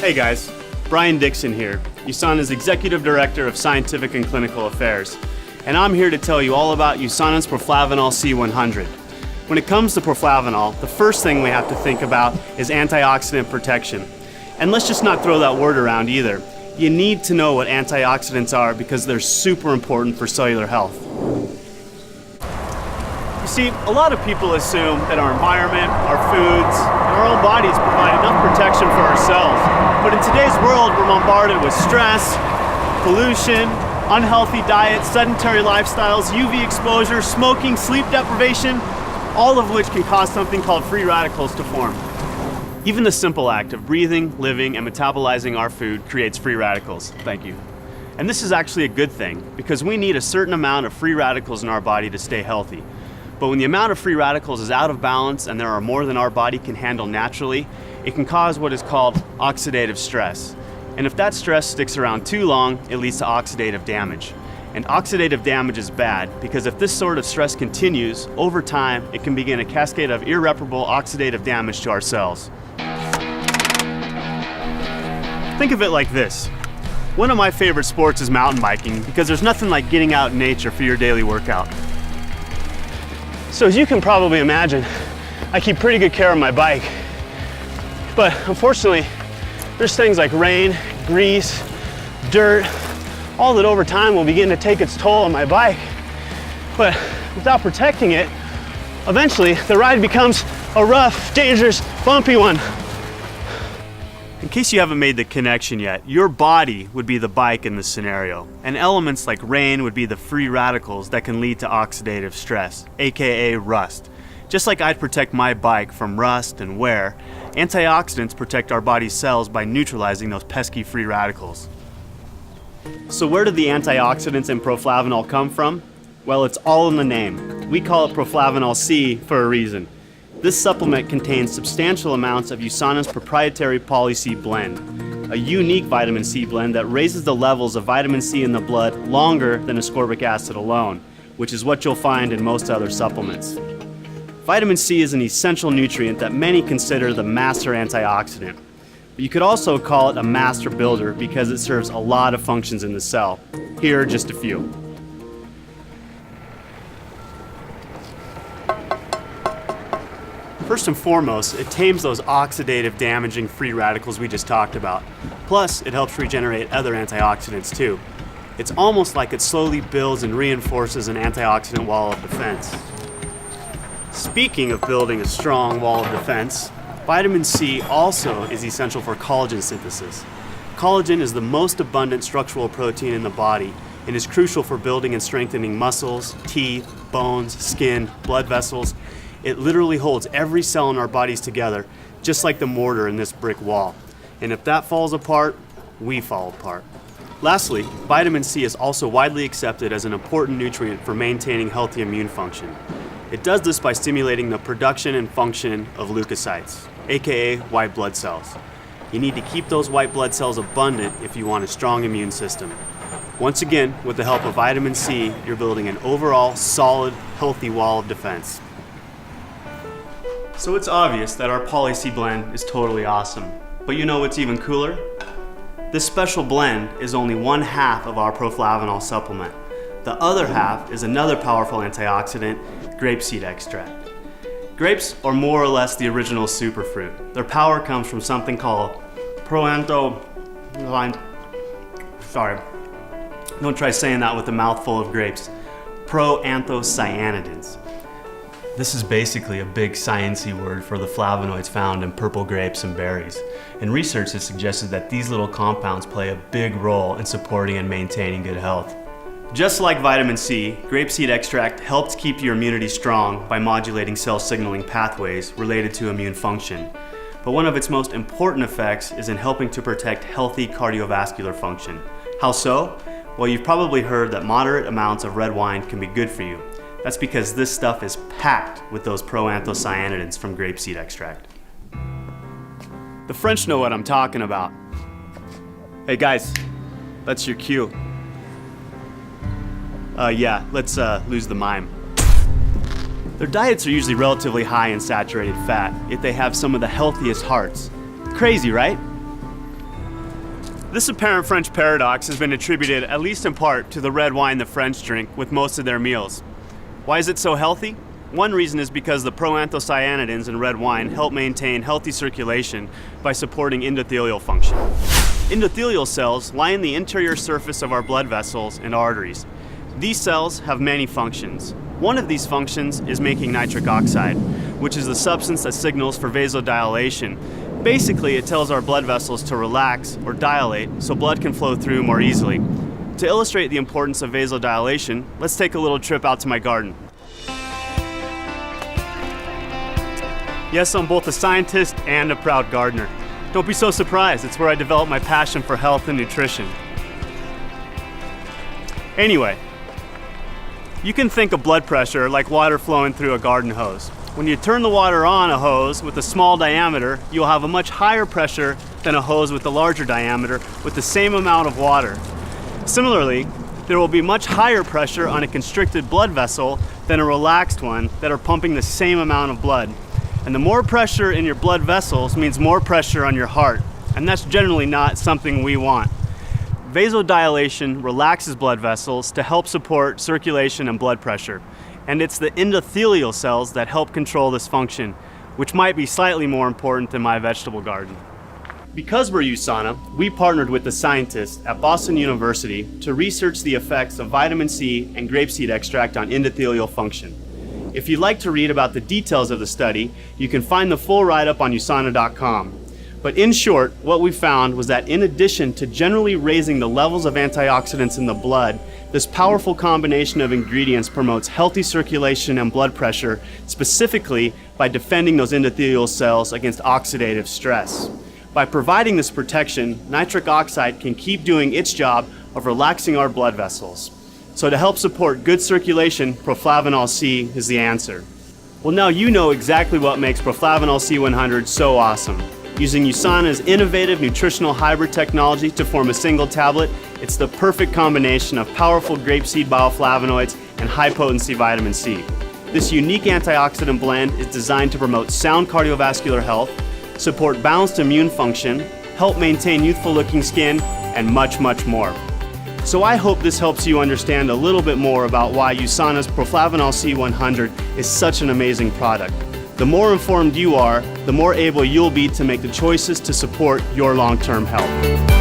Hey guys, Brian Dixon here, USANA's Executive Director of Scientific and Clinical Affairs, and I'm here to tell you all about USANA's Proflavanol C100. When it comes to Proflavanol, the first thing we have to think about is antioxidant protection. And let's just not throw that word around either. You need to know what antioxidants are because they're super important for cellular health. You see, a lot of people assume that our environment, our foods, and our own bodies provide enough protection for ourselves. But in today's world, we're bombarded with stress, pollution, unhealthy diets, sedentary lifestyles, UV exposure, smoking, sleep deprivation, all of which can cause something called free radicals to form. Even the simple act of breathing, living, and metabolizing our food creates free radicals. Thank you. And this is actually a good thing because we need a certain amount of free radicals in our body to stay healthy. But when the amount of free radicals is out of balance and there are more than our body can handle naturally, it can cause what is called oxidative stress. And if that stress sticks around too long, it leads to oxidative damage. And oxidative damage is bad because if this sort of stress continues, over time, it can begin a cascade of irreparable oxidative damage to our cells. Think of it like this. One of my favorite sports is mountain biking because there's nothing like getting out in nature for your daily workout. So as you can probably imagine, I keep pretty good care of my bike. But unfortunately, there's things like rain, grease, dirt, all that over time will begin to take its toll on my bike. But without protecting it, eventually the ride becomes a rough, dangerous, bumpy one. In case you haven't made the connection yet, your body would be the bike in this scenario, and elements like rain would be the free radicals that can lead to oxidative stress, aka rust. Just like I'd protect my bike from rust and wear, antioxidants protect our body's cells by neutralizing those pesky free radicals. So where did the antioxidants in Proflavanol come from? Well, it's all in the name. We call it Proflavanol C for a reason. This supplement contains substantial amounts of USANA's proprietary Poly-C blend, a unique vitamin C blend that raises the levels of vitamin C in the blood longer than ascorbic acid alone, which is what you'll find in most other supplements. Vitamin C is an essential nutrient that many consider the master antioxidant. But you could also call it a master builder because it serves a lot of functions in the cell. Here are just a few. First and foremost, it tames those oxidative damaging free radicals we just talked about. Plus, it helps regenerate other antioxidants too. It's almost like it slowly builds and reinforces an antioxidant wall of defense. Speaking of building a strong wall of defense, vitamin C also is essential for collagen synthesis. Collagen is the most abundant structural protein in the body and is crucial for building and strengthening muscles, teeth, bones, skin, blood vessels. It literally holds every cell in our bodies together, just like the mortar in this brick wall. And if that falls apart, we fall apart. Lastly, vitamin C is also widely accepted as an important nutrient for maintaining healthy immune function. It does this by stimulating the production and function of leukocytes, aka white blood cells. You need to keep those white blood cells abundant if you want a strong immune system. Once again, with the help of vitamin C, you're building an overall solid, healthy wall of defense. So it's obvious that our Poly-C blend is totally awesome. But you know what's even cooler? This special blend is only one half of our Proflavanol supplement. The other half is another powerful antioxidant, grapeseed extract. Grapes are more or less the original superfruit. Their power comes from something called don't try saying that with a mouthful of grapes. Proanthocyanidins. This is basically a big science-y word for the flavonoids found in purple grapes and berries. And research has suggested that these little compounds play a big role in supporting and maintaining good health. Just like vitamin C, grapeseed extract helps keep your immunity strong by modulating cell signaling pathways related to immune function. But one of its most important effects is in helping to protect healthy cardiovascular function. How so? Well, you've probably heard that moderate amounts of red wine can be good for you. That's because this stuff is packed with those proanthocyanidins from grapeseed extract. The French know what I'm talking about. Hey guys, that's your cue. Let's lose the mime. Their diets are usually relatively high in saturated fat, yet they have some of the healthiest hearts. Crazy, right? This apparent French paradox has been attributed, at least in part, to the red wine the French drink with most of their meals. Why is it so healthy? One reason is because the proanthocyanidins in red wine help maintain healthy circulation by supporting endothelial function. Endothelial cells lie in the interior surface of our blood vessels and arteries. These cells have many functions. One of these functions is making nitric oxide, which is the substance that signals for vasodilation. Basically, it tells our blood vessels to relax or dilate so blood can flow through more easily. To illustrate the importance of vasodilation, let's take a little trip out to my garden. Yes, I'm both a scientist and a proud gardener. Don't be so surprised, it's where I developed my passion for health and nutrition. Anyway, you can think of blood pressure like water flowing through a garden hose. When you turn the water on a hose with a small diameter, you'll have a much higher pressure than a hose with a larger diameter with the same amount of water. Similarly, there will be much higher pressure on a constricted blood vessel than a relaxed one that are pumping the same amount of blood. And the more pressure in your blood vessels means more pressure on your heart, and that's generally not something we want. Vasodilation relaxes blood vessels to help support circulation and blood pressure. And it's the endothelial cells that help control this function, which might be slightly more important than my vegetable garden. Because we're USANA, we partnered with the scientists at Boston University to research the effects of vitamin C and grapeseed extract on endothelial function. If you'd like to read about the details of the study, you can find the full write-up on USANA.com. But in short, what we found was that in addition to generally raising the levels of antioxidants in the blood, this powerful combination of ingredients promotes healthy circulation and blood pressure, specifically by defending those endothelial cells against oxidative stress. By providing this protection, nitric oxide can keep doing its job of relaxing our blood vessels. So to help support good circulation, Proflavanol C is the answer. Well, now you know exactly what makes Proflavanol C100 so awesome. Using USANA's innovative nutritional hybrid technology to form a single tablet, it's the perfect combination of powerful grapeseed bioflavonoids and high-potency vitamin C. This unique antioxidant blend is designed to promote sound cardiovascular health, support balanced immune function, help maintain youthful-looking skin, and much, much more. So I hope this helps you understand a little bit more about why USANA's Proflavanol C100 is such an amazing product. The more informed you are, the more able you'll be to make the choices to support your long-term health.